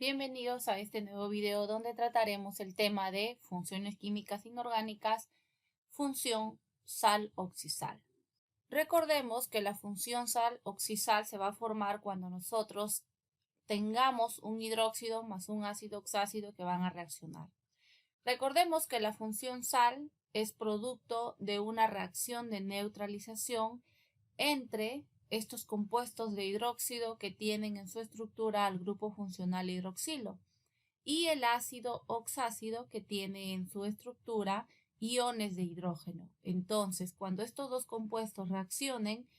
Bienvenidos a este nuevo video donde trataremos el tema de funciones químicas inorgánicas, función sal-oxisal. Recordemos que la función sal-oxisal se va a formar cuando nosotros tengamos un hidróxido más un ácido oxácido que van a reaccionar. Recordemos que la función sal es producto de una reacción de neutralización entre estos compuestos de hidróxido que tienen en su estructura al grupo funcional hidroxilo y el ácido oxácido que tiene en su estructura iones de hidrógeno. Entonces, cuando estos dos compuestos reaccionen,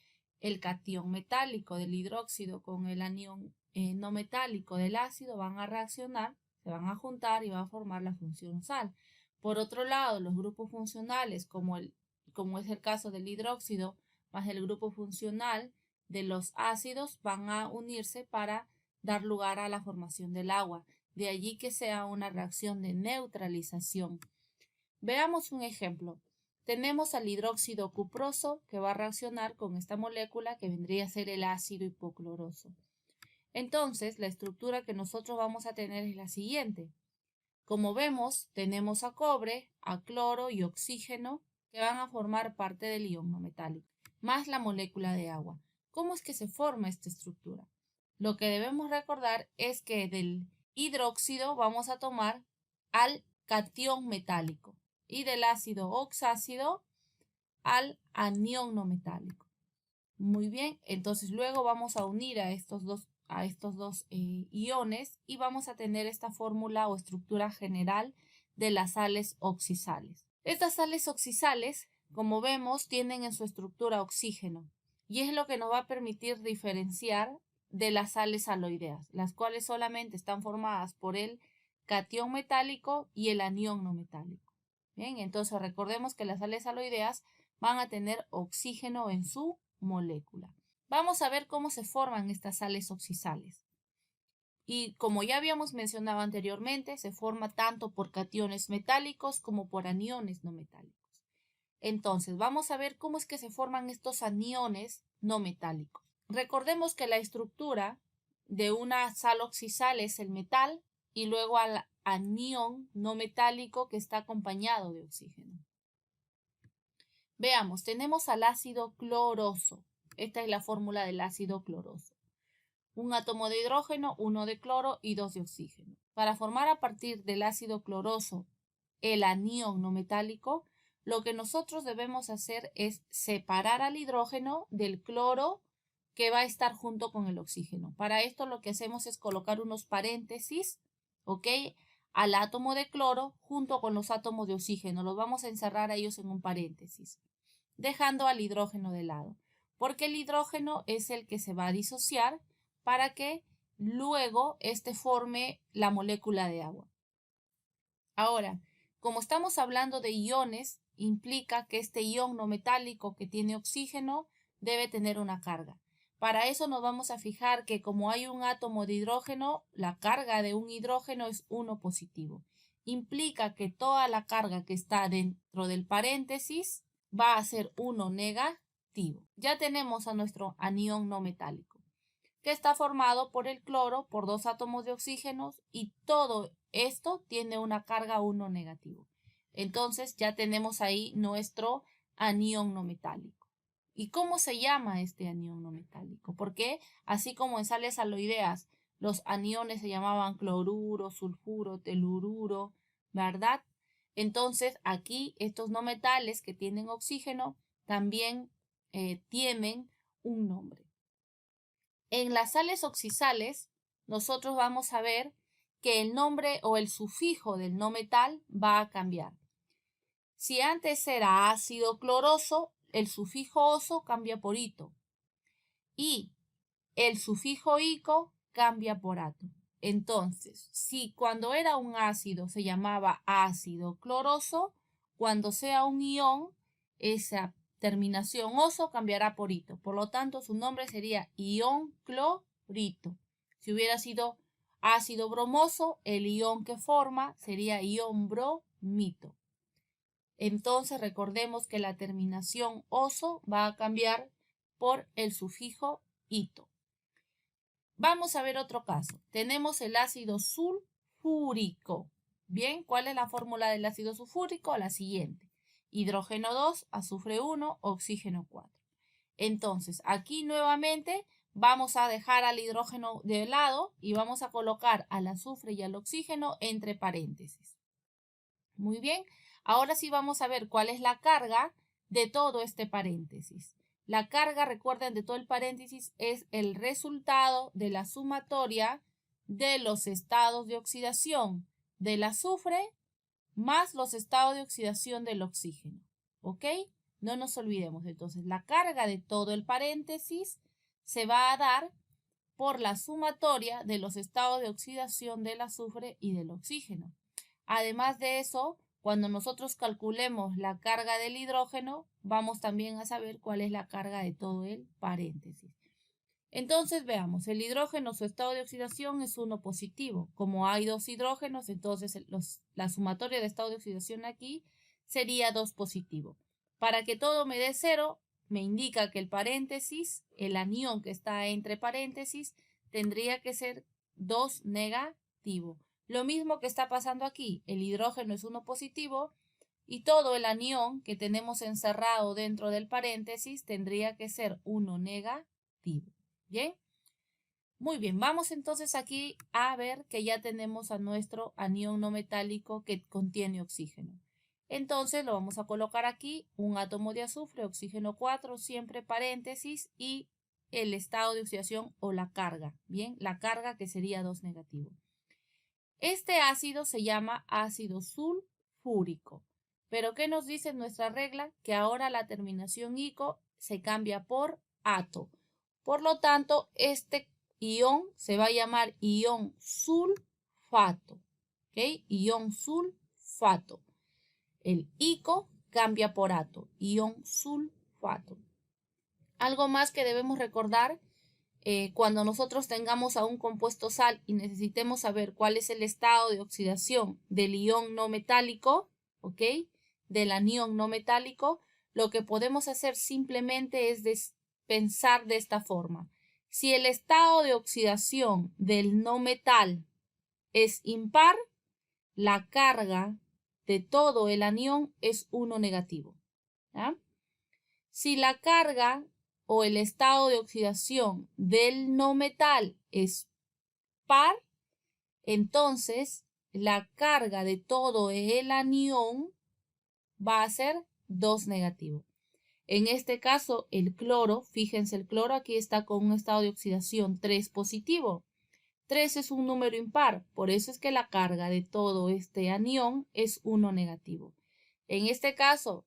el catión metálico del hidróxido con el anión no metálico del ácido van a reaccionar, se van a juntar y van a formar la función sal. Por otro lado, los grupos funcionales, como es el caso del hidróxido, más el grupo funcional de los ácidos, van a unirse para dar lugar a la formación del agua. De allí que sea una reacción de neutralización. Veamos un ejemplo. Tenemos al hidróxido cuproso que va a reaccionar con esta molécula que vendría a ser el ácido hipocloroso. Entonces, la estructura que nosotros vamos a tener es la siguiente. Como vemos, tenemos a cobre, a cloro y oxígeno que van a formar parte del ion no metálico, más la molécula de agua. ¿Cómo es que se forma esta estructura? Lo que debemos recordar es que del hidróxido vamos a tomar al catión metálico y del ácido oxácido al anión no metálico. Muy bien, entonces luego vamos a unir a estos dos iones y vamos a tener esta fórmula o estructura general de las sales oxisales. Estas sales oxisales, como vemos, tienen en su estructura oxígeno y es lo que nos va a permitir diferenciar de las sales aloideas, las cuales solamente están formadas por el catión metálico y el anión no metálico. Bien, entonces recordemos que las sales aloideas van a tener oxígeno en su molécula. Vamos a ver cómo se forman estas sales oxisales. Y como ya habíamos mencionado anteriormente, se forma tanto por cationes metálicos como por aniones no metálicos. Entonces, vamos a ver cómo es que se forman estos aniones no metálicos. Recordemos que la estructura de una sal oxisal es el metal y luego al anión no metálico que está acompañado de oxígeno. Veamos, tenemos al ácido cloroso. Esta es la fórmula del ácido cloroso. Un átomo de hidrógeno, uno de cloro y dos de oxígeno. Para formar a partir del ácido cloroso el anión no metálico, lo que nosotros debemos hacer es separar al hidrógeno del cloro que va a estar junto con el oxígeno. Para esto lo que hacemos es colocar unos paréntesis, ¿ok?, al átomo de cloro junto con los átomos de oxígeno. Los vamos a encerrar a ellos en un paréntesis, dejando al hidrógeno de lado, porque el hidrógeno es el que se va a disociar para que luego este forme la molécula de agua. Ahora, como estamos hablando de iones, implica que este ion no metálico que tiene oxígeno debe tener una carga. Para eso nos vamos a fijar que como hay un átomo de hidrógeno, la carga de un hidrógeno es 1 positivo. Implica que toda la carga que está dentro del paréntesis va a ser 1 negativo. Ya tenemos a nuestro anión no metálico, que está formado por el cloro, por dos átomos de oxígeno y todo esto tiene una carga 1 negativo. Entonces ya tenemos ahí nuestro anión no metálico. ¿Y cómo se llama este anión no metálico? Porque así como en sales aloideas los aniones se llamaban cloruro, sulfuro, telururo, ¿verdad? Entonces aquí estos no metales que tienen oxígeno también tienen un nombre. En las sales oxisales nosotros vamos a ver que el nombre o el sufijo del no metal va a cambiar. Si antes era ácido cloroso, el sufijo oso cambia por ito y el sufijo ico cambia por ato. Entonces, si cuando era un ácido se llamaba ácido cloroso, cuando sea un ión, esa terminación oso cambiará por ito. Por lo tanto, su nombre sería ión clorito. Si hubiera sido ácido bromoso, el ión que forma sería ión bromito. Entonces recordemos que la terminación oso va a cambiar por el sufijo ito. Vamos a ver otro caso. Tenemos el ácido sulfúrico. Bien, ¿cuál es la fórmula del ácido sulfúrico? La siguiente. Hidrógeno 2, azufre 1, oxígeno 4. Entonces, aquí nuevamente vamos a dejar al hidrógeno de lado y vamos a colocar al azufre y al oxígeno entre paréntesis. Muy bien, ahora sí vamos a ver cuál es la carga de todo este paréntesis. La carga, recuerden, de todo el paréntesis es el resultado de la sumatoria de los estados de oxidación del azufre más los estados de oxidación del oxígeno. ¿Ok? No nos olvidemos. Entonces, la carga de todo el paréntesis se va a dar por la sumatoria de los estados de oxidación del azufre y del oxígeno. Además de eso, cuando nosotros calculemos la carga del hidrógeno, vamos también a saber cuál es la carga de todo el paréntesis. Entonces veamos, el hidrógeno, su estado de oxidación es 1 positivo. Como hay 2 hidrógenos, entonces la sumatoria de estado de oxidación aquí sería 2 positivo. Para que todo me dé 0, me indica que el paréntesis, el anión que está entre paréntesis, tendría que ser 2 negativo. Lo mismo que está pasando aquí, el hidrógeno es 1 positivo y todo el anión que tenemos encerrado dentro del paréntesis tendría que ser 1 negativo. ¿Bien? Muy bien, vamos entonces aquí a ver que ya tenemos a nuestro anión no metálico que contiene oxígeno. Entonces lo vamos a colocar aquí, un átomo de azufre, oxígeno 4, siempre paréntesis y el estado de oxidación o la carga. Bien, la carga que sería 2 negativo. Este ácido se llama ácido sulfúrico. Pero ¿qué nos dice nuestra regla? Que ahora la terminación ico se cambia por ato. Por lo tanto, este ion se va a llamar ion sulfato. ¿Ok? Ion sulfato. El ico cambia por ato. Ion sulfato. Algo más que debemos recordar cuando nosotros tengamos a un compuesto sal y necesitemos saber cuál es el estado de oxidación del ion no metálico, ¿ok? Del anión no metálico, lo que podemos hacer simplemente es pensar de esta forma. Si el estado de oxidación del no metal es impar, la carga de todo el anión es 1 negativo. ¿Ya? Si la carga o el estado de oxidación del no metal es par, entonces la carga de todo el anión va a ser 2 negativo. En este caso, el cloro, fíjense, el cloro aquí está con un estado de oxidación 3 positivo. 3 es un número impar, por eso es que la carga de todo este anión es 1 negativo. En este caso,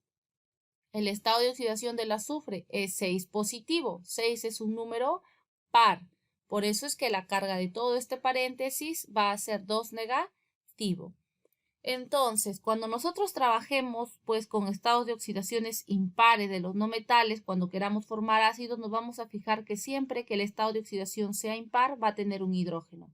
el estado de oxidación del azufre es 6 positivo. 6 es un número par. Por eso es que la carga de todo este paréntesis va a ser 2 negativo. Entonces, cuando nosotros trabajemos pues con estados de oxidaciones impares de los no metales, cuando queramos formar ácidos, nos vamos a fijar que siempre que el estado de oxidación sea impar, va a tener un hidrógeno.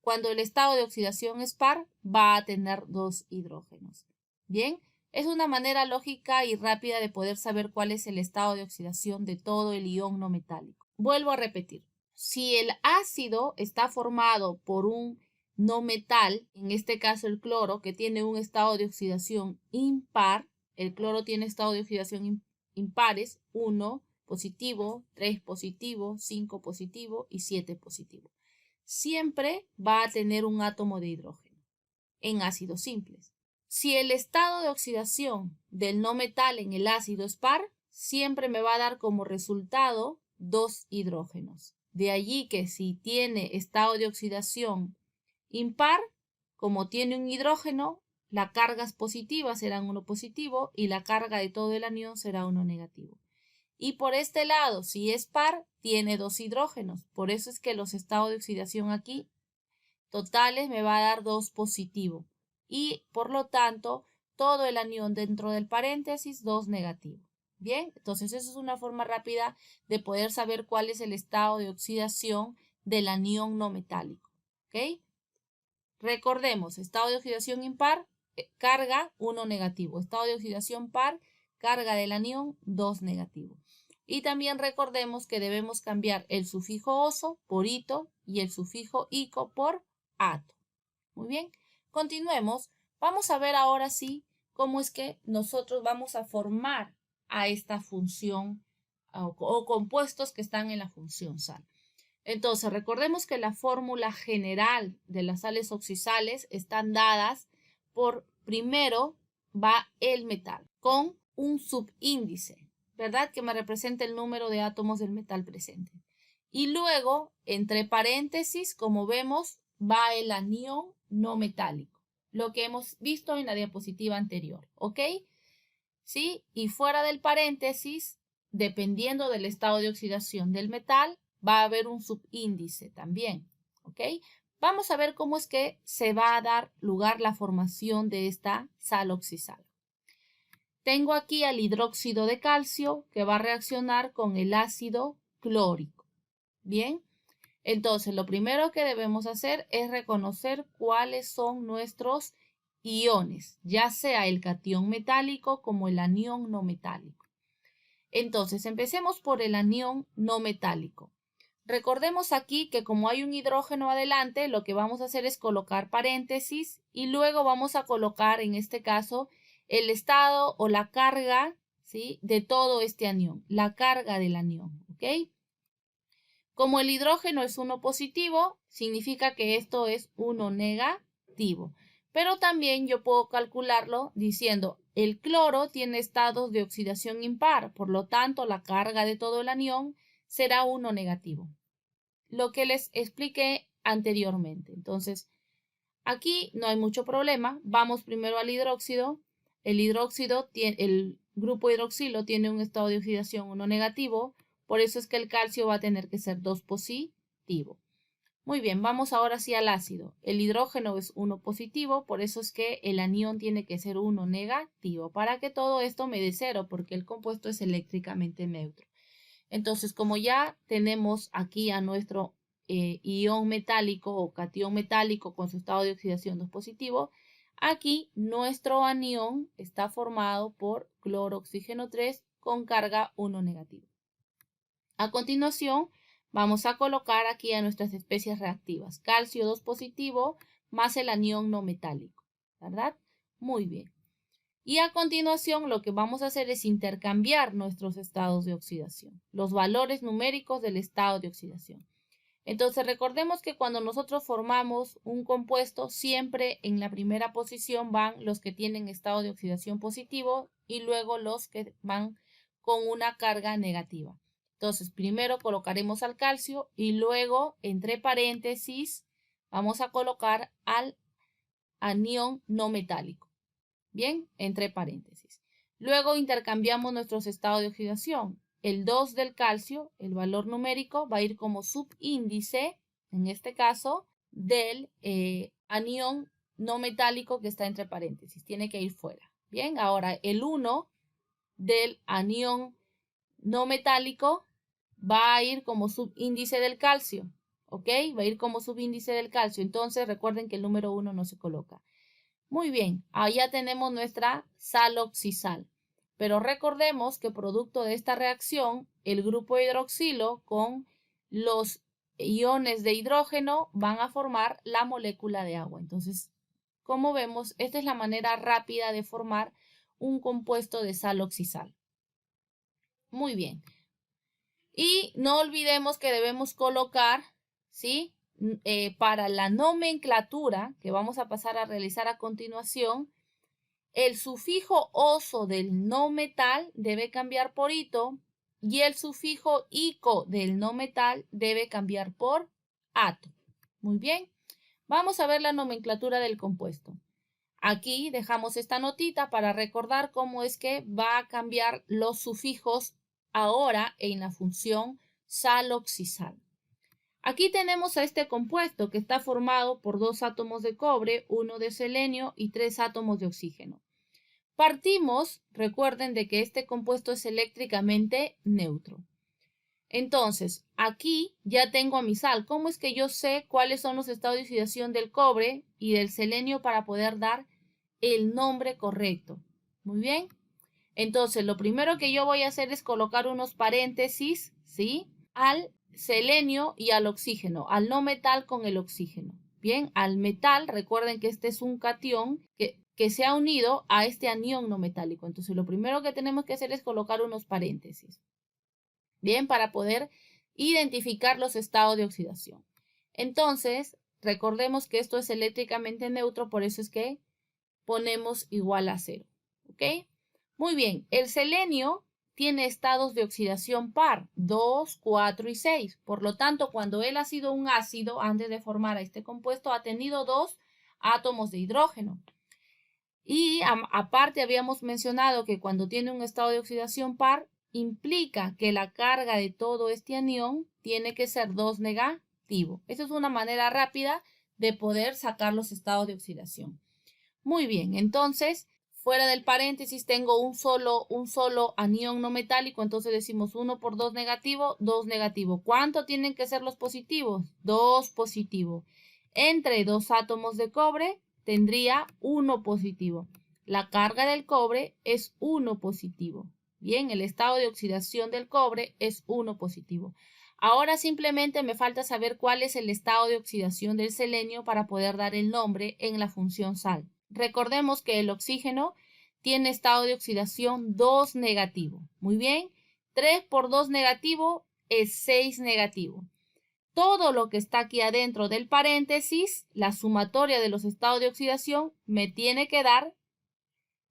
Cuando el estado de oxidación es par, va a tener 2 hidrógenos. Bien, es una manera lógica y rápida de poder saber cuál es el estado de oxidación de todo el ion no metálico. Vuelvo a repetir, si el ácido está formado por un no metal, en este caso el cloro, que tiene un estado de oxidación impar, el cloro tiene estado de oxidación impares, 1 positivo, 3 positivo, 5 positivo y 7 positivo. Siempre va a tener un átomo de hidrógeno en ácidos simples. Si el estado de oxidación del no metal en el ácido es par, siempre me va a dar como resultado 2 hidrógenos. De allí que si tiene estado de oxidación impar, como tiene un hidrógeno, las cargas positivas serán 1 positivo y la carga de todo el anión será 1 negativo. Y por este lado, si es par, tiene 2 hidrógenos. Por eso es que los estados de oxidación aquí totales me va a dar 2 positivo. Y por lo tanto, todo el anión dentro del paréntesis 2 negativo. Bien, entonces eso es una forma rápida de poder saber cuál es el estado de oxidación del anión no metálico. ¿Ok? Recordemos, estado de oxidación impar, carga 1 negativo. Estado de oxidación par, carga del anión 2 negativo. Y también recordemos que debemos cambiar el sufijo oso por ito y el sufijo ico por ato. Muy bien, continuemos. Vamos a ver ahora sí cómo es que nosotros vamos a formar a esta función o compuestos que están en la función sal. Entonces, recordemos que la fórmula general de las sales oxisales están dadas por, primero va el metal con un subíndice, ¿verdad? Que me representa el número de átomos del metal presente. Y luego, entre paréntesis, como vemos, va el anión no metálico, lo que hemos visto en la diapositiva anterior, ¿ok? ¿Sí? Y fuera del paréntesis, dependiendo del estado de oxidación del metal, va a haber un subíndice también, ¿ok? Vamos a ver cómo es que se va a dar lugar la formación de esta sal oxisal. Tengo aquí al hidróxido de calcio que va a reaccionar con el ácido clórico. Bien, entonces lo primero que debemos hacer es reconocer cuáles son nuestros iones, ya sea el catión metálico como el anión no metálico. Entonces, empecemos por el anión no metálico. Recordemos aquí que como hay un hidrógeno adelante, lo que vamos a hacer es colocar paréntesis y luego vamos a colocar, en este caso, el estado o la carga, ¿sí?, de todo este anión, la carga del anión, ¿ok? Como el hidrógeno es uno positivo, significa que esto es uno negativo. Pero también yo puedo calcularlo diciendo el cloro tiene estados de oxidación impar, por lo tanto la carga de todo el anión será uno negativo. Lo que les expliqué anteriormente. Entonces, aquí no hay mucho problema. Vamos primero al hidróxido. El grupo hidroxilo tiene un estado de oxidación 1 negativo. Por eso es que el calcio va a tener que ser 2 positivo. Muy bien, vamos ahora sí al ácido. El hidrógeno es 1 positivo, por eso es que el anión tiene que ser 1 negativo, para que todo esto me dé 0, porque el compuesto es eléctricamente neutro. Entonces, como ya tenemos aquí a nuestro ion metálico o catión metálico con su estado de oxidación 2 positivo, aquí nuestro anión está formado por cloro oxígeno 3 con carga 1 negativo. A continuación, vamos a colocar aquí a nuestras especies reactivas. Calcio 2 positivo más el anión no metálico, ¿verdad? Muy bien. Y a continuación lo que vamos a hacer es intercambiar nuestros estados de oxidación, los valores numéricos del estado de oxidación. Entonces recordemos que cuando nosotros formamos un compuesto, siempre en la primera posición van los que tienen estado de oxidación positivo y luego los que van con una carga negativa. Entonces primero colocaremos al calcio y luego entre paréntesis vamos a colocar al anión no metálico. Bien, entre paréntesis. Luego intercambiamos nuestros estados de oxidación. El 2 del calcio, el valor numérico, va a ir como subíndice, en este caso, del anión no metálico que está entre paréntesis. Tiene que ir fuera. Bien, ahora el 1 del anión no metálico va a ir como subíndice del calcio. ¿Ok? Va a ir como subíndice del calcio. Entonces recuerden que el número 1 no se coloca. Muy bien, allá tenemos nuestra sal oxisal. Pero recordemos que producto de esta reacción, el grupo hidroxilo con los iones de hidrógeno van a formar la molécula de agua. Entonces, como vemos, esta es la manera rápida de formar un compuesto de sal oxisal. Muy bien. Y no olvidemos que debemos colocar, ¿sí?, para la nomenclatura que vamos a pasar a realizar a continuación, el sufijo oso del no metal debe cambiar por ito y el sufijo ico del no metal debe cambiar por ato. Muy bien, vamos a ver la nomenclatura del compuesto. Aquí dejamos esta notita para recordar cómo es que va a cambiar los sufijos ahora en la función sal oxisal. Aquí tenemos a este compuesto que está formado por 2 átomos de cobre, 1 de selenio y 3 átomos de oxígeno. Partimos, recuerden, de que este compuesto es eléctricamente neutro. Entonces, aquí ya tengo a mi sal. ¿Cómo es que yo sé cuáles son los estados de oxidación del cobre y del selenio para poder dar el nombre correcto? Muy bien. Entonces, lo primero que yo voy a hacer es colocar unos paréntesis, ¿sí? Al selenio y al oxígeno, al no metal con el oxígeno. Bien, al metal, recuerden que este es un catión que se ha unido a este anión no metálico. Entonces, lo primero que tenemos que hacer es colocar unos paréntesis. Bien, para poder identificar los estados de oxidación. Entonces, recordemos que esto es eléctricamente neutro, por eso es que ponemos igual a 0. ¿Ok? Muy bien, el selenio tiene estados de oxidación par, 2, 4 y 6. Por lo tanto, cuando él ha sido un ácido, antes de formar a este compuesto, ha tenido 2 átomos de hidrógeno. Y aparte habíamos mencionado que cuando tiene un estado de oxidación par, implica que la carga de todo este anión tiene que ser 2 negativo. Esa es una manera rápida de poder sacar los estados de oxidación. Muy bien, entonces, fuera del paréntesis tengo un solo anión no metálico, entonces decimos 1 por 2 negativo, 2 negativo. ¿Cuánto tienen que ser los positivos? 2 positivo. Entre dos átomos de cobre tendría 1 positivo. La carga del cobre es 1 positivo. Bien, el estado de oxidación del cobre es 1 positivo. Ahora simplemente me falta saber cuál es el estado de oxidación del selenio para poder dar el nombre en la función sal. Recordemos que el oxígeno tiene estado de oxidación 2 negativo. Muy bien, 3 por 2 negativo es 6 negativo. Todo lo que está aquí adentro del paréntesis, la sumatoria de los estados de oxidación, me tiene que dar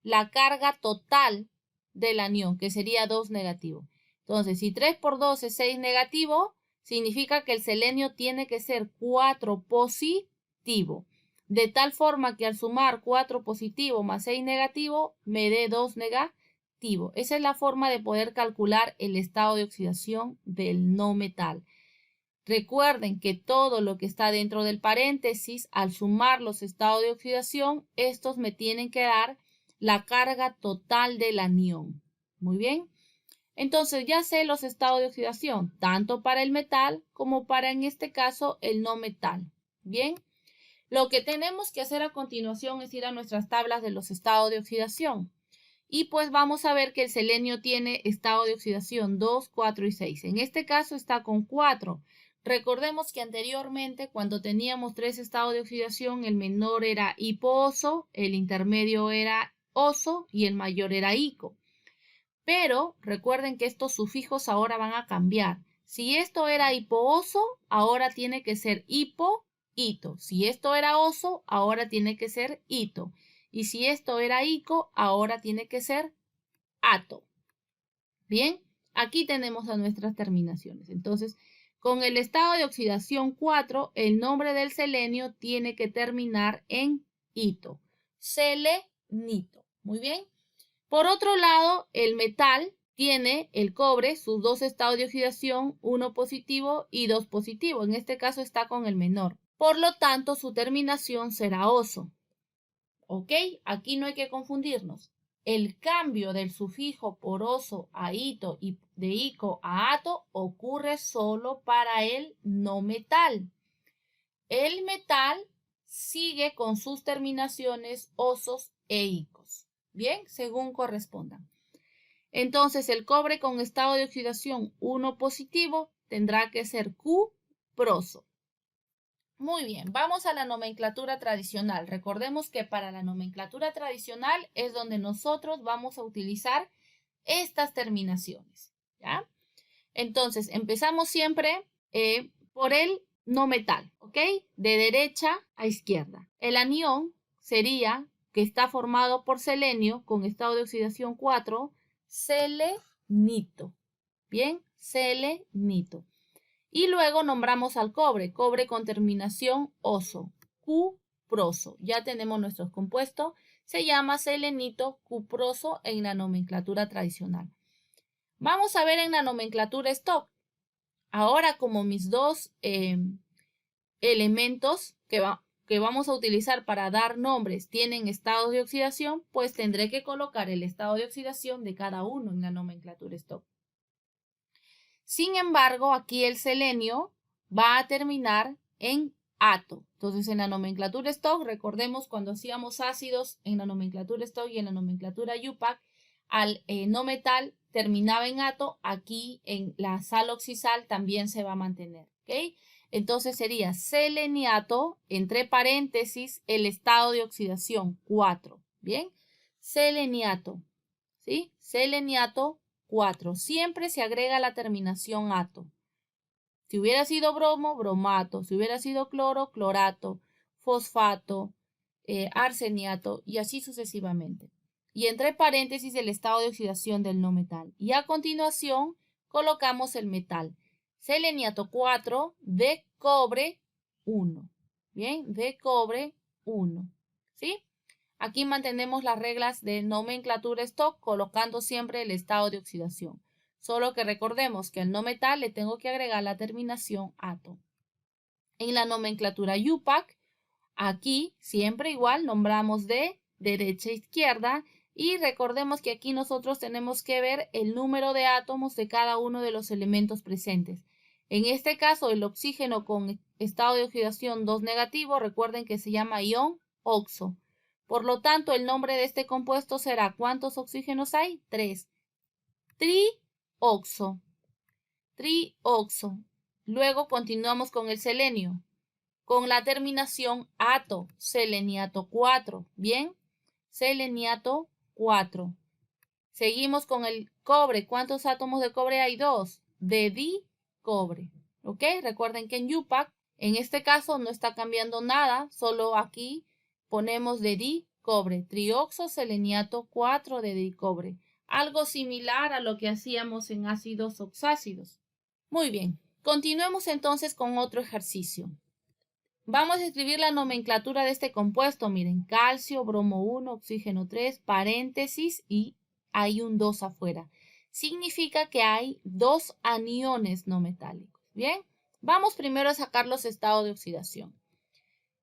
la carga total del anión, que sería 2 negativo. Entonces, si 3 por 2 es 6 negativo, significa que el selenio tiene que ser 4 positivo. De tal forma que al sumar 4 positivo más 6 negativo, me dé 2 negativo. Esa es la forma de poder calcular el estado de oxidación del no metal. Recuerden que todo lo que está dentro del paréntesis, al sumar los estados de oxidación, estos me tienen que dar la carga total del anión. Muy bien. Entonces ya sé los estados de oxidación, tanto para el metal como para, en este caso, el no metal. Bien. Lo que tenemos que hacer a continuación es ir a nuestras tablas de los estados de oxidación. Y pues vamos a ver que el selenio tiene estado de oxidación 2, 4 y 6. En este caso está con 4. Recordemos que anteriormente, cuando teníamos 3 estados de oxidación, el menor era hipo-oso, el intermedio era oso y el mayor era ico. Pero recuerden que estos sufijos ahora van a cambiar. Si esto era hipo-oso, ahora tiene que ser hipo-ito. Si esto era oso, ahora tiene que ser ito. Y si esto era ico, ahora tiene que ser ato. Bien, aquí tenemos a nuestras terminaciones. Entonces, con el estado de oxidación 4, el nombre del selenio tiene que terminar en ito. Selenito. Muy bien. Por otro lado, el metal tiene el cobre, sus dos estados de oxidación, 1 positivo y 2 positivo. En este caso está con el menor. Por lo tanto, su terminación será oso. ¿Ok? Aquí no hay que confundirnos. El cambio del sufijo por oso a ito y de ico a ato ocurre solo para el no metal. El metal sigue con sus terminaciones osos e icos. Bien, según correspondan. Entonces, el cobre con estado de oxidación 1 positivo tendrá que ser cuproso. Muy bien, vamos a la nomenclatura tradicional. Recordemos que para la nomenclatura tradicional es donde nosotros vamos a utilizar estas terminaciones. ¿Ya? Entonces, empezamos siempre por el no metal, ¿ok? De derecha a izquierda. El anión sería, que está formado por selenio con estado de oxidación 4, selenito. Bien, selenito. Y luego nombramos al cobre, cobre con terminación oso, cuproso. Ya tenemos nuestros compuestos. Se llama selenito cuproso en la nomenclatura tradicional. Vamos a ver en la nomenclatura stock. Ahora, como mis dos elementos que vamos a utilizar para dar nombres tienen estados de oxidación, pues tendré que colocar el estado de oxidación de cada uno en la nomenclatura stock. Sin embargo, aquí el selenio va a terminar en ato. Entonces, en la nomenclatura stock, recordemos cuando hacíamos ácidos en la nomenclatura stock y en la nomenclatura UPAC, al no metal terminaba en ato, aquí en la sal oxisal también se va a mantener. ¿Ok? Entonces sería seleniato, entre paréntesis, el estado de oxidación 4. ¿Bien? Seleniato. ¿Sí? Seleniato 4. Siempre se agrega la terminación ato. Si hubiera sido bromo, bromato. Si hubiera sido cloro, clorato. Fosfato, arseniato y así sucesivamente. Y entre paréntesis el estado de oxidación del no metal. Y a continuación colocamos el metal. Seleniato 4 de cobre 1. Bien, de cobre 1. ¿Sí? Aquí mantenemos las reglas de nomenclatura stock colocando siempre el estado de oxidación. Solo que recordemos que al no metal le tengo que agregar la terminación ato. En la nomenclatura UPAC, aquí siempre igual nombramos de derecha a izquierda y recordemos que aquí nosotros tenemos que ver el número de átomos de cada uno de los elementos presentes. En este caso, el oxígeno con estado de oxidación 2 negativo, recuerden que se llama ion oxo. Por lo tanto, el nombre de este compuesto será, ¿cuántos oxígenos hay? 3. Trioxo. Trioxo. Luego continuamos con el selenio, con la terminación ato, seleniato 4. Bien, seleniato 4. Seguimos con el cobre. ¿Cuántos átomos de cobre hay? 2. De dicobre. ¿Ok? Recuerden que en UPAC, en este caso no está cambiando nada, solo aquí ponemos de dicobre. Trioxo seleniato 4 de dicobre. Algo similar a lo que hacíamos en ácidos oxácidos. Muy bien, continuemos entonces con otro ejercicio. Vamos a escribir la nomenclatura de este compuesto. Miren, calcio, bromo 1, oxígeno 3, paréntesis y hay un 2 afuera. Significa que hay 2 aniones no metálicos. Bien, vamos primero a sacar los estados de oxidación.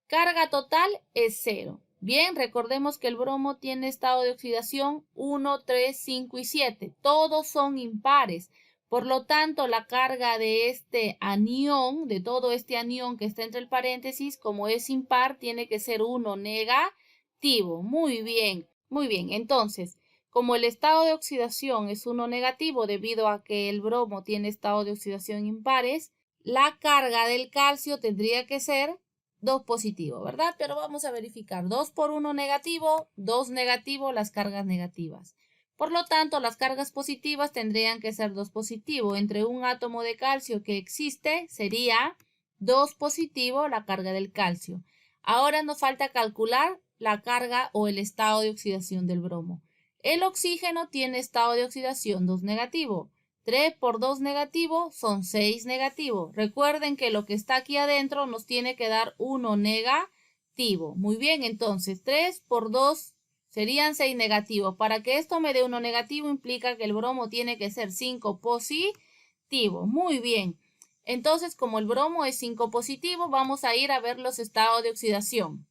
Carga total es 0. Bien, recordemos que el bromo tiene estado de oxidación 1, 3, 5 y 7. Todos son impares. Por lo tanto, la carga de este anión, de todo este anión que está entre el paréntesis, como es impar, tiene que ser 1 negativo. Muy bien, muy bien. Entonces, como el estado de oxidación es 1 negativo debido a que el bromo tiene estado de oxidación impares, la carga del calcio tendría que ser 2 positivo, ¿verdad? Pero vamos a verificar. 2 por 1 negativo, 2 negativo, las cargas negativas. Por lo tanto, las cargas positivas tendrían que ser 2 positivo. Entre un átomo de calcio que existe sería 2 positivo la carga del calcio. Ahora nos falta calcular la carga o el estado de oxidación del bromo. El oxígeno tiene estado de oxidación 2 negativo. 3 por 2 negativo son 6 negativo. Recuerden que lo que está aquí adentro nos tiene que dar 1 negativo. Muy bien, entonces 3 por 2 serían 6 negativos. Para que esto me dé 1 negativo implica que el bromo tiene que ser 5 positivo. Muy bien. Entonces, como el bromo es 5 positivo, vamos a ir a ver los estados de oxidación.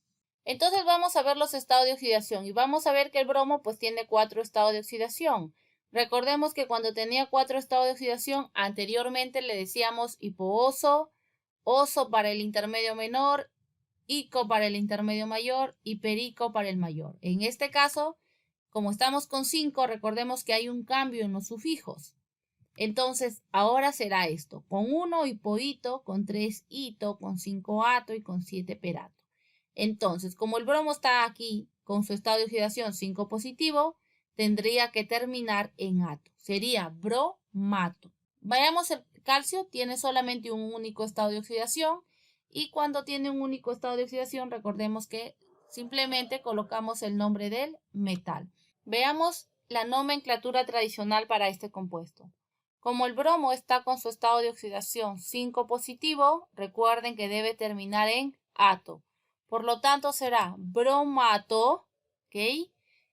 Entonces vamos a ver los estados de oxidación y vamos a ver que el bromo pues tiene 4 estados de oxidación. Recordemos que cuando tenía 4 estados de oxidación, anteriormente le decíamos hipooso, oso para el intermedio menor, ico para el intermedio mayor y perico para el mayor. En este caso, como estamos con 5, recordemos que hay un cambio en los sufijos. Entonces, ahora será esto, con 1 hipoito, con 3 ito, con 5 ato y con 7 perato. Entonces, como el bromo está aquí con su estado de oxidación 5 positivo, tendría que terminar en ato. Sería bromato. Vayamos, el calcio tiene solamente un único estado de oxidación y cuando tiene un único estado de oxidación, recordemos que simplemente colocamos el nombre del metal. Veamos la nomenclatura tradicional para este compuesto. Como el bromo está con su estado de oxidación 5 positivo, recuerden que debe terminar en ato. Por lo tanto será bromato, ¿ok?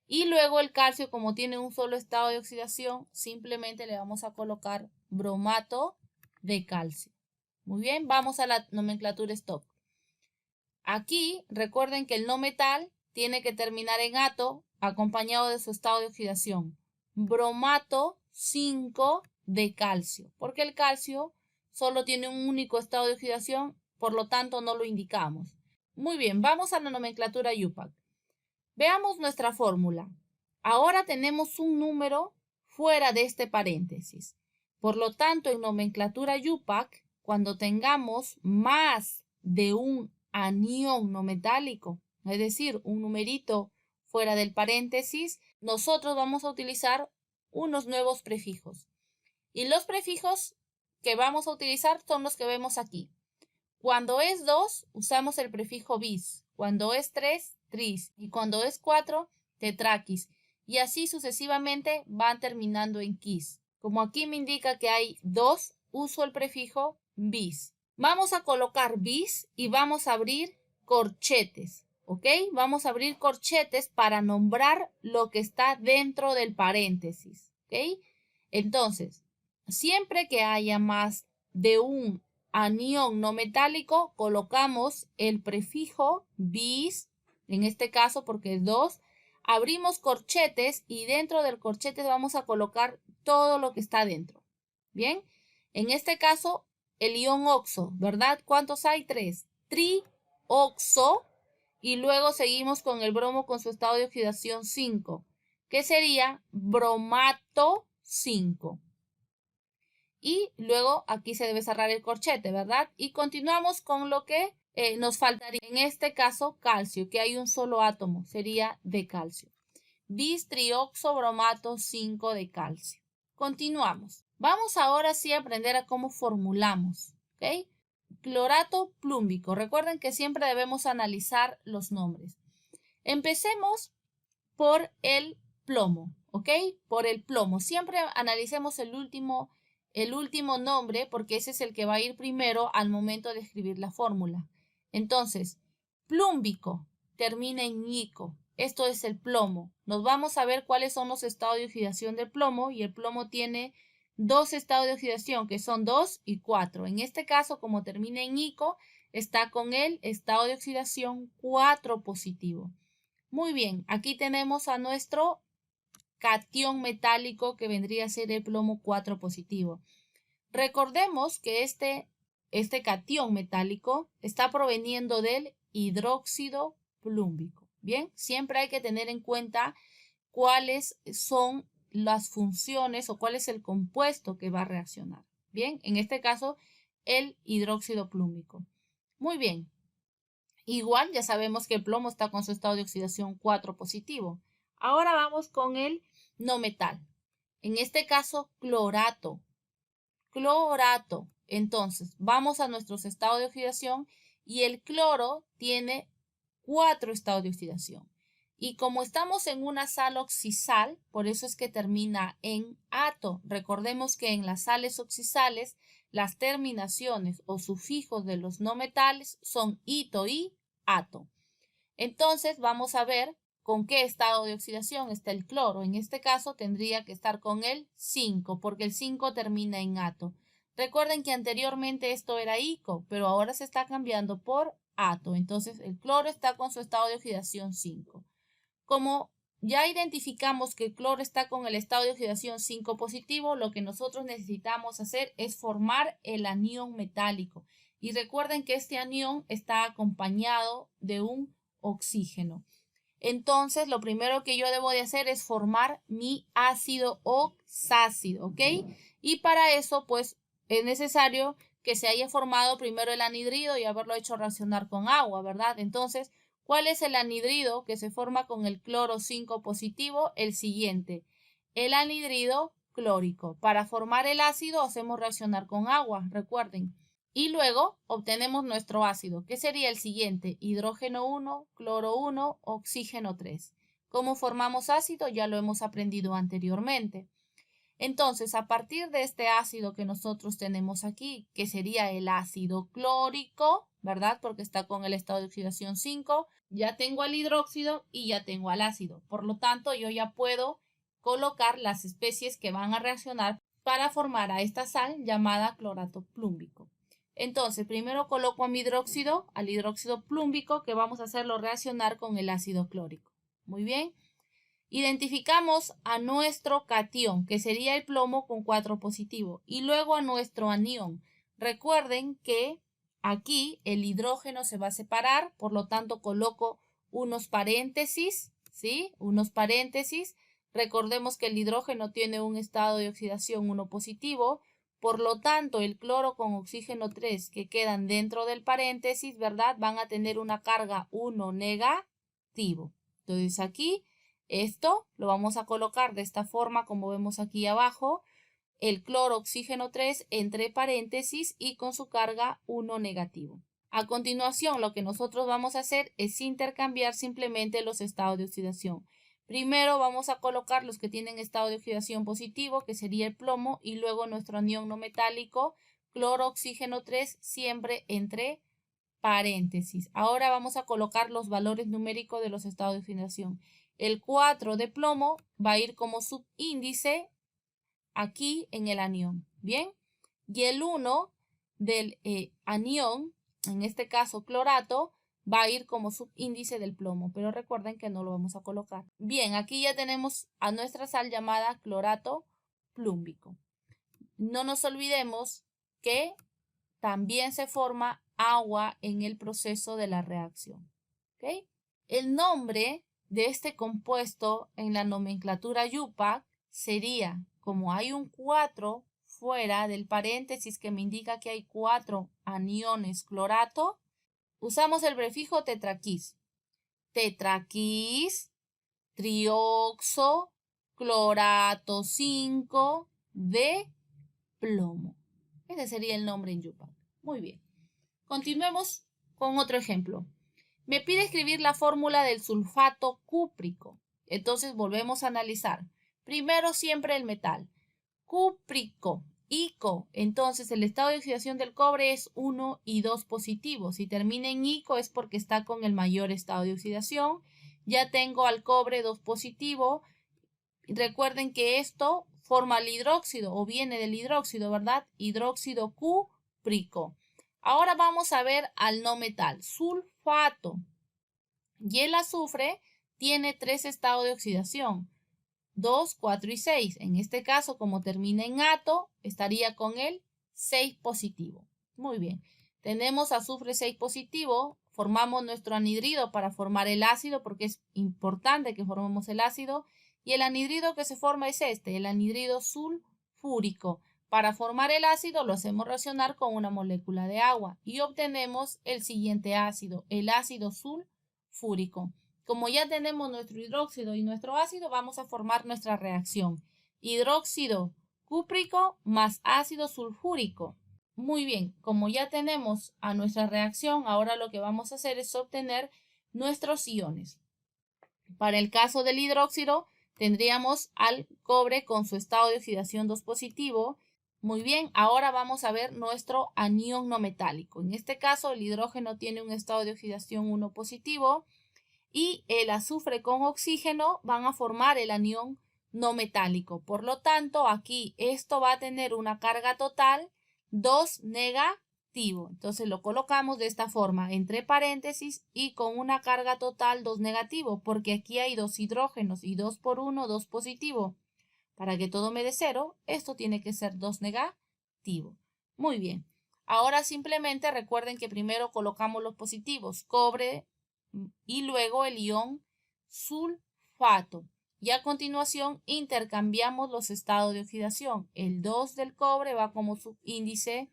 Y luego el calcio, como tiene un solo estado de oxidación, simplemente le vamos a colocar bromato de calcio. Muy bien, vamos a la nomenclatura stock. Aquí recuerden que el no metal tiene que terminar en ato acompañado de su estado de oxidación. Bromato 5 de calcio, porque el calcio solo tiene un único estado de oxidación, por lo tanto no lo indicamos. Muy bien, vamos a la nomenclatura UPAC. Veamos nuestra fórmula. Ahora tenemos un número fuera de este paréntesis. Por lo tanto, en nomenclatura YUPAC, cuando tengamos más de un anión no metálico, es decir, un numerito fuera del paréntesis, nosotros vamos a utilizar unos nuevos prefijos. Y los prefijos que vamos a utilizar son los que vemos aquí. Cuando es 2, usamos el prefijo bis. Cuando es 3, tris. Y cuando es 4, tetraquis. Y así sucesivamente van terminando en quis. Como aquí me indica que hay 2, uso el prefijo bis. Vamos a colocar bis y vamos a abrir corchetes. ¿Ok? Vamos a abrir corchetes para nombrar lo que está dentro del paréntesis. ¿Ok? Entonces, siempre que haya más de un anión no metálico, colocamos el prefijo bis, en este caso porque es 2, abrimos corchetes y dentro del corchete vamos a colocar todo lo que está dentro. Bien, en este caso el ion oxo, ¿verdad? ¿Cuántos hay? 3. Trioxo y luego seguimos con el bromo con su estado de oxidación 5, que sería bromato 5. Y luego aquí se debe cerrar el corchete, ¿verdad? Y continuamos con lo que nos faltaría, en este caso, calcio, que hay un solo átomo, sería de calcio. Bistrioxobromato 5 de calcio. Continuamos. Vamos ahora sí a aprender a cómo formulamos, ¿ok? Clorato plúmbico. Recuerden que siempre debemos analizar los nombres. Empecemos por el plomo, ¿ok? Por el plomo. Siempre analicemos el último nombre porque ese es el que va a ir primero al momento de escribir la fórmula. Entonces, plúmbico termina en ico. Esto es el plomo. Nos vamos a ver cuáles son los estados de oxidación del plomo y el plomo tiene 2 estados de oxidación que son 2 y 4. En este caso, como termina en ico, está con el estado de oxidación 4 positivo. Muy bien, aquí tenemos a nuestro catión metálico que vendría a ser el plomo 4 positivo. Recordemos que este catión metálico está proveniendo del hidróxido plúmbico. Bien, siempre hay que tener en cuenta cuáles son las funciones o cuál es el compuesto que va a reaccionar. Bien, en este caso, el hidróxido plúmbico. Muy bien. Igual ya sabemos que el plomo está con su estado de oxidación 4 positivo. Ahora vamos con el no metal. En este caso, clorato. Clorato. Entonces, vamos a nuestros estados de oxidación y el cloro tiene 4 estados de oxidación. Y como estamos en una sal oxisal, por eso es que termina en ato. Recordemos que en las sales oxisales, las terminaciones o sufijos de los no metales son ito y ato. Entonces, vamos a ver con qué estado de oxidación está el cloro. En este caso, tendría que estar con el 5, porque el 5 termina en ato. Recuerden que anteriormente esto era ico, pero ahora se está cambiando por ato. Entonces, el cloro está con su estado de oxidación 5. Como ya identificamos que el cloro está con el estado de oxidación 5 positivo, lo que nosotros necesitamos hacer es formar el anión metálico. Y recuerden que este anión está acompañado de un oxígeno. Entonces, lo primero que yo debo de hacer es formar mi ácido oxácido, ¿ok? Y para eso, pues, es necesario que se haya formado primero el anhidrido y haberlo hecho reaccionar con agua, ¿verdad? Entonces, ¿cuál es el anhidrido que se forma con el cloro 5 positivo? El siguiente, el anhidrido clórico. Para formar el ácido hacemos reaccionar con agua, recuerden. Y luego obtenemos nuestro ácido, que sería el siguiente, hidrógeno 1, cloro 1, oxígeno 3. ¿Cómo formamos ácido? Ya lo hemos aprendido anteriormente. Entonces, a partir de este ácido que nosotros tenemos aquí, que sería el ácido clórico, ¿verdad? Porque está con el estado de oxidación 5, ya tengo al hidróxido y ya tengo al ácido. Por lo tanto, yo ya puedo colocar las especies que van a reaccionar para formar a esta sal llamada clorato plúmbico. Entonces, primero coloco a mi hidróxido, al hidróxido plúmbico, que vamos a hacerlo reaccionar con el ácido clórico. Muy bien. Identificamos a nuestro catión, que sería el plomo con 4 positivo, y luego a nuestro anión. Recuerden que aquí el hidrógeno se va a separar, por lo tanto coloco unos paréntesis, ¿sí? Unos paréntesis Recordemos que el hidrógeno tiene un estado de oxidación 1 positivo, por lo tanto el cloro con oxígeno 3 que quedan dentro del paréntesis, ¿verdad? Van a tener una carga 1 negativo. Entonces aquí esto lo vamos a colocar de esta forma como vemos aquí abajo. El cloro oxígeno 3 entre paréntesis y con su carga 1 negativo. A continuación, lo que nosotros vamos a hacer es intercambiar simplemente los estados de oxidación. Primero vamos a colocar los que tienen estado de oxidación positivo, que sería el plomo, y luego nuestro anión no metálico, cloro oxígeno 3, siempre entre paréntesis. Ahora vamos a colocar los valores numéricos de los estados de oxidación. El 4 de plomo va a ir como subíndice aquí en el anión, ¿bien? Y el 1 del anión, en este caso clorato, va a ir como subíndice del plomo, pero recuerden que no lo vamos a colocar. Bien, aquí ya tenemos a nuestra sal llamada clorato plúmbico. No nos olvidemos que también se forma agua en el proceso de la reacción. ¿Okay? El nombre de este compuesto en la nomenclatura IUPAC sería, como hay un 4 fuera del paréntesis que me indica que hay 4 aniones clorato, usamos el prefijo tetraquis. Tetraquis, trioxo, clorato 5 de plomo. Ese sería el nombre en IUPAC. Muy bien. Continuemos con otro ejemplo. Me pide escribir la fórmula del sulfato cúprico. Entonces volvemos a analizar. Primero siempre el metal. Cúprico, ico. Entonces el estado de oxidación del cobre es 1 y 2 positivo. Si termina en ico es porque está con el mayor estado de oxidación. Ya tengo al cobre 2 positivo. Recuerden que esto forma el hidróxido o viene del hidróxido, ¿verdad? Hidróxido cúprico. Ahora vamos a ver al no metal, sulfato. Y el azufre tiene 3 estados de oxidación, 2, 4 y 6. En este caso, como termina en ato, estaría con el 6 positivo. Muy bien. Tenemos azufre 6 positivo, formamos nuestro anhidrido para formar el ácido, porque es importante que formemos el ácido. Y el anhidrido que se forma es este, el anhidrido sulfúrico. Para formar el ácido lo hacemos reaccionar con una molécula de agua y obtenemos el siguiente ácido, el ácido sulfúrico. Como ya tenemos nuestro hidróxido y nuestro ácido, vamos a formar nuestra reacción. Hidróxido cúprico más ácido sulfúrico. Muy bien, como ya tenemos a nuestra reacción, ahora lo que vamos a hacer es obtener nuestros iones. Para el caso del hidróxido, tendríamos al cobre con su estado de oxidación 2 positivo. Muy bien, ahora vamos a ver nuestro anión no metálico. En este caso, el hidrógeno tiene un estado de oxidación 1 positivo y el azufre con oxígeno van a formar el anión no metálico. Por lo tanto, aquí esto va a tener una carga total 2 negativo. Entonces lo colocamos de esta forma, entre paréntesis y con una carga total 2 negativo, porque aquí hay 2 hidrógenos y 2 por 1, 2 positivo. Para que todo me dé 0, esto tiene que ser 2 negativo. Muy bien. Ahora simplemente recuerden que primero colocamos los positivos, cobre y luego el ion sulfato. Y a continuación intercambiamos los estados de oxidación. El 2 del cobre va como subíndice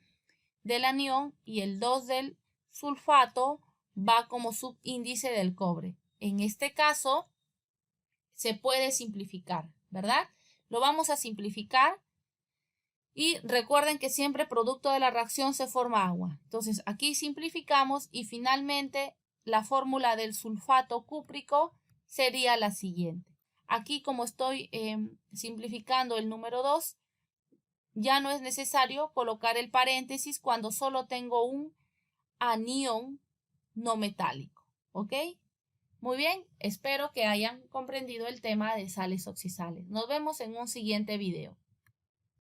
del anión y el 2 del sulfato va como subíndice del cobre. En este caso se puede simplificar, ¿verdad? Lo vamos a simplificar y recuerden que siempre producto de la reacción se forma agua. Entonces aquí simplificamos y finalmente la fórmula del sulfato cúprico sería la siguiente. Aquí como estoy simplificando el número 2, ya no es necesario colocar el paréntesis cuando solo tengo un anión no metálico. ¿Ok? Muy bien, espero que hayan comprendido el tema de sales oxidales. Nos vemos en un siguiente video.